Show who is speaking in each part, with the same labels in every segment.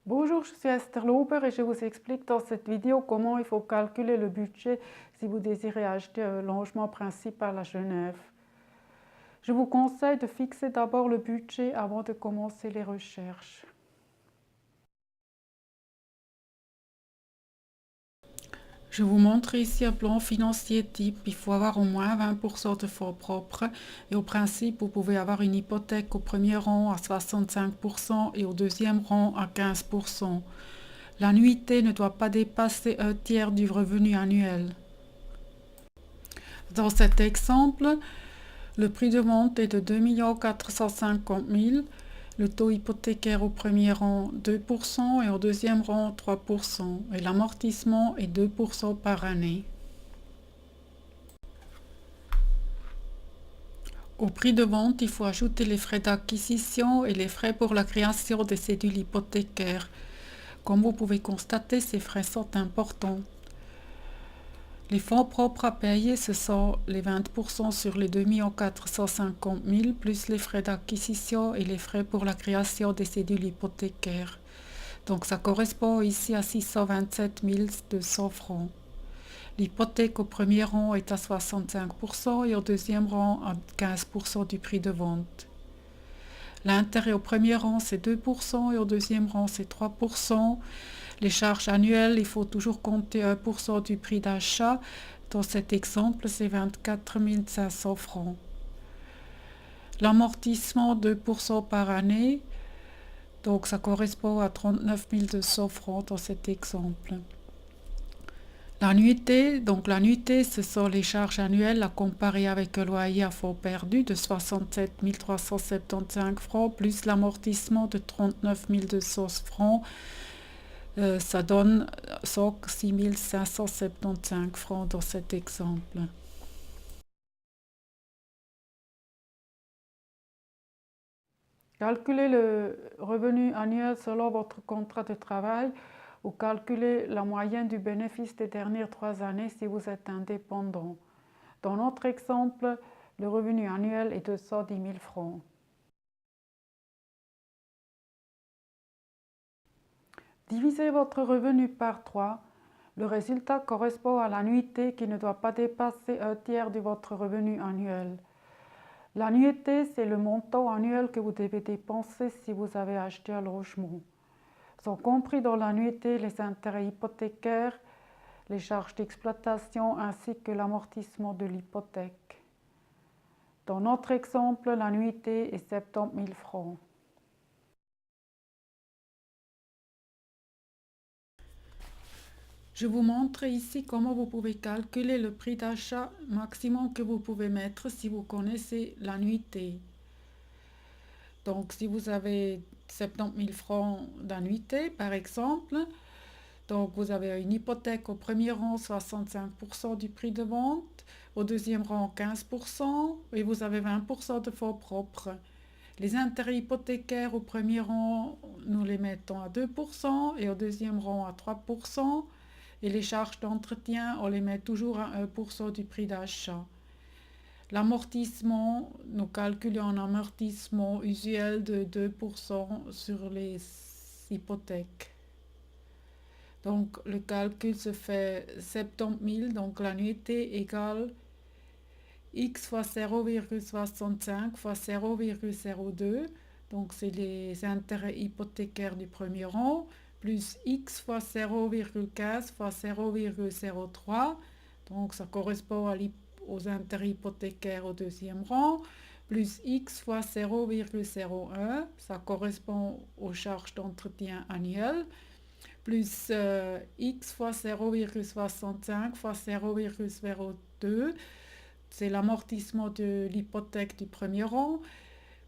Speaker 1: Bonjour, je suis Esther Lauber et je vous explique dans cette vidéo comment il faut calculer le budget si vous désirez acheter un logement principal à Genève. Je vous conseille de fixer d'abord le budget avant de commencer les recherches. Je vous montre ici un plan financier type. Il faut avoir au moins 20% de fonds propres et au principe, vous pouvez avoir une hypothèque au premier rang à 65% et au deuxième rang à 15%. L'annuité ne doit pas dépasser un tiers du revenu annuel. Dans cet exemple, le prix de vente est de 2 450 000, le taux hypothécaire au premier rang 2% et au deuxième rang 3% et l'amortissement est 2% par année. Au prix de vente, il faut ajouter les frais d'acquisition et les frais pour la création des cédules hypothécaires. Comme vous pouvez constater, ces frais sont importants. Les fonds propres à payer, ce sont les 20% sur les 2 450 000 plus les frais d'acquisition et les frais pour la création des cédules hypothécaires. Donc ça correspond ici à 627 200 francs. L'hypothèque au premier rang est à 65% et au deuxième rang à 15% du prix de vente. L'intérêt au premier rang c'est 2% et au deuxième rang c'est 3%. Les charges annuelles, il faut toujours compter 1% du prix d'achat. Dans cet exemple, c'est 24 500 francs. L'amortissement 2% par année, donc ça correspond à 39 200 francs dans cet exemple. L'annuité, donc l'annuité, ce sont les charges annuelles à comparer avec un loyer à fonds perdu de 67 375 francs plus l'amortissement de 39 200 francs. Ça donne 106 575 francs dans cet exemple. Calculez le revenu annuel selon votre contrat de travail ou calculez la moyenne du bénéfice des dernières 3 années si vous êtes indépendant. Dans notre exemple, le revenu annuel est de 110 000 francs. Divisez votre revenu par 3. Le résultat correspond à l'annuité qui ne doit pas dépasser un tiers de votre revenu annuel. L'annuité, c'est le montant annuel que vous devez dépenser si vous avez acheté un logement. Sont compris dans l'annuité les intérêts hypothécaires, les charges d'exploitation ainsi que l'amortissement de l'hypothèque. Dans notre exemple, l'annuité est 70 000 francs. Je vous montre ici comment vous pouvez calculer le prix d'achat maximum que vous pouvez mettre si vous connaissez l'annuité. Donc si vous avez 70 000 francs d'annuité par exemple, donc vous avez une hypothèque au premier rang 65% du prix de vente, au deuxième rang 15% et vous avez 20% de fonds propres. Les intérêts hypothécaires au premier rang, nous les mettons à 2% et au deuxième rang à 3%. Et les charges d'entretien, on les met toujours à 1% du prix d'achat. L'amortissement, nous calculons un amortissement usuel de 2% sur les hypothèques. Donc le calcul se fait 70 000, donc l'annuité égale x fois 0,65 fois 0,02, donc c'est les intérêts hypothécaires du premier rang, plus x fois 0,15 fois 0,03, donc ça correspond aux intérêts hypothécaires au deuxième rang, plus x fois 0,01, ça correspond aux charges d'entretien annuelles, plus x fois 0,65 fois 0,02, c'est l'amortissement de l'hypothèque du premier rang,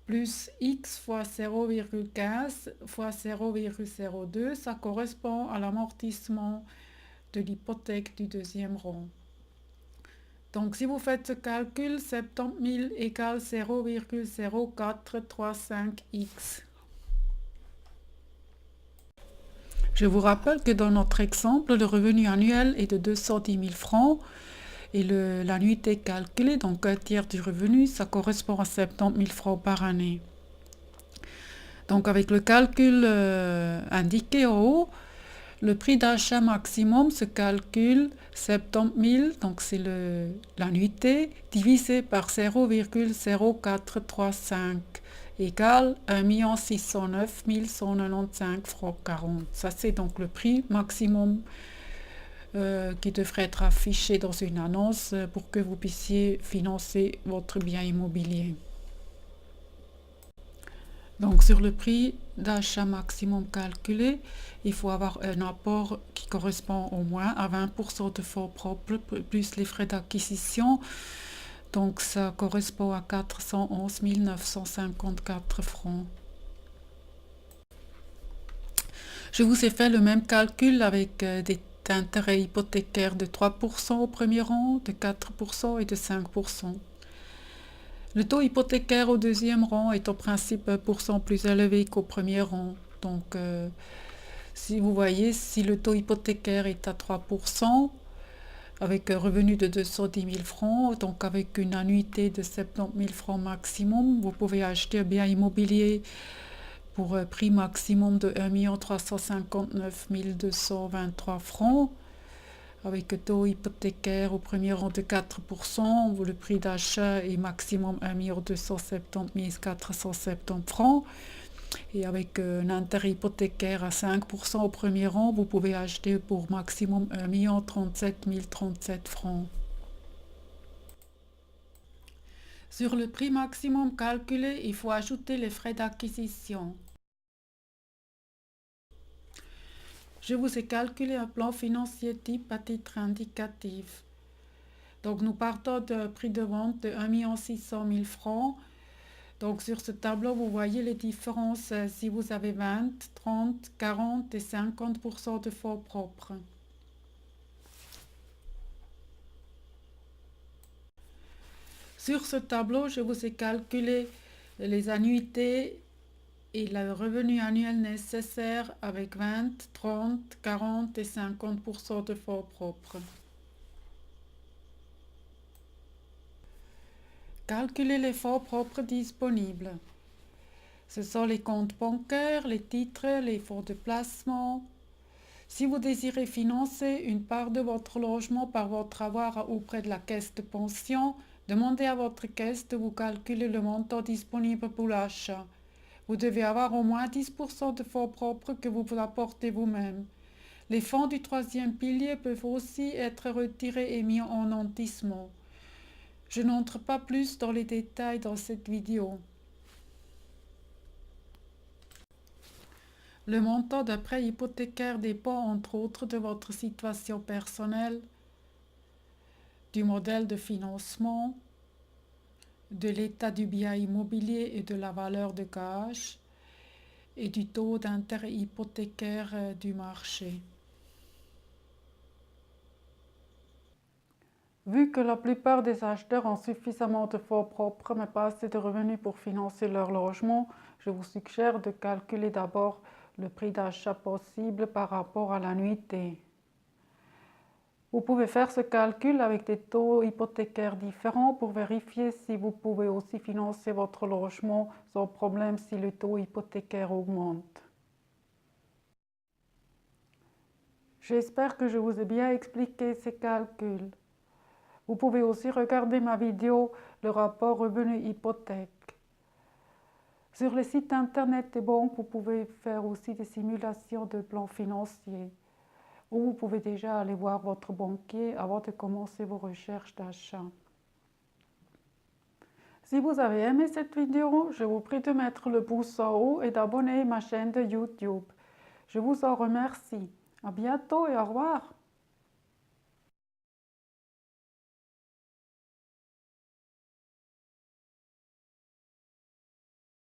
Speaker 1: plus x fois 0,15 fois 0,02, ça correspond à l'amortissement de l'hypothèque du deuxième rang. Donc si vous faites ce calcul, 70 000 égale 0,0435x. Je vous rappelle que dans notre exemple, le revenu annuel est de 210 000 francs et l'annuité calculée, donc un tiers du revenu, ça correspond à 70 000 francs par année. Donc avec le calcul indiqué en haut, le prix d'achat maximum se calcule 70 000, donc c'est l'annuité, divisé par 0,0435 égale 1 609 195 francs 40. Ça c'est donc le prix maximum qui devrait être affiché dans une annonce pour que vous puissiez financer votre bien immobilier. Donc sur le prix d'achat maximum calculé, il faut avoir un apport qui correspond au moins à 20% de fonds propres plus les frais d'acquisition. Donc ça correspond à 411 954 francs. Je vous ai fait le même calcul avec des intérêts hypothécaires de 3% au premier rang, de 4% et de 5%. Le taux hypothécaire au deuxième rang est en principe 1% plus élevé qu'au premier rang. Donc, si vous voyez, si le taux hypothécaire est à 3%, avec un revenu de 210 000 francs, donc avec une annuité de 70 000 francs maximum, vous pouvez acheter un bien immobilier pour un prix maximum de 1 359 223 francs. Avec un taux hypothécaire au premier rang de 4%, le prix d'achat est maximum 1 270 470 francs. Et avec un intérêt hypothécaire à 5% au premier rang, vous pouvez acheter pour maximum 1 037 037 francs. Sur le prix maximum calculé, il faut ajouter les frais d'acquisition. Je vous ai calculé un plan financier type à titre indicatif. Donc nous partons d'un prix de vente de 1 600 000 francs. Donc sur ce tableau, vous voyez les différences si vous avez 20, 30, 40 et 50% de fonds propres. Sur ce tableau, je vous ai calculé les annuités et le revenu annuel nécessaire avec 20, 30, 40 et 50% de fonds propres. Calculez les fonds propres disponibles. Ce sont les comptes bancaires, les titres, les fonds de placement. Si vous désirez financer une part de votre logement par votre avoir auprès de la caisse de pension, demandez à votre caisse de vous calculer le montant disponible pour l'achat. Vous devez avoir au moins 10% de fonds propres que vous apportez vous-même. Les fonds du troisième pilier peuvent aussi être retirés et mis en nantissement. Je n'entre pas plus dans les détails dans cette vidéo. Le montant d'un prêt hypothécaire dépend entre autres de votre situation personnelle, du modèle de financement, de l'état du bien immobilier et de la valeur de gage et du taux d'intérêt hypothécaire du marché. Vu que la plupart des acheteurs ont suffisamment de fonds propres mais pas assez de revenus pour financer leur logement, je vous suggère de calculer d'abord le prix d'achat possible par rapport à l'annuité. Vous pouvez faire ce calcul avec des taux hypothécaires différents pour vérifier si vous pouvez aussi financer votre logement sans problème si le taux hypothécaire augmente. J'espère que je vous ai bien expliqué ces calculs. Vous pouvez aussi regarder ma vidéo Le rapport revenu-hypothèque. Sur le site internet des banques, vous pouvez faire aussi des simulations de plans financiers. Ou vous pouvez déjà aller voir votre banquier avant de commencer vos recherches d'achat. Si vous avez aimé cette vidéo, je vous prie de mettre le pouce en haut et d'abonner à ma chaîne de YouTube. Je vous en remercie. À bientôt et au revoir.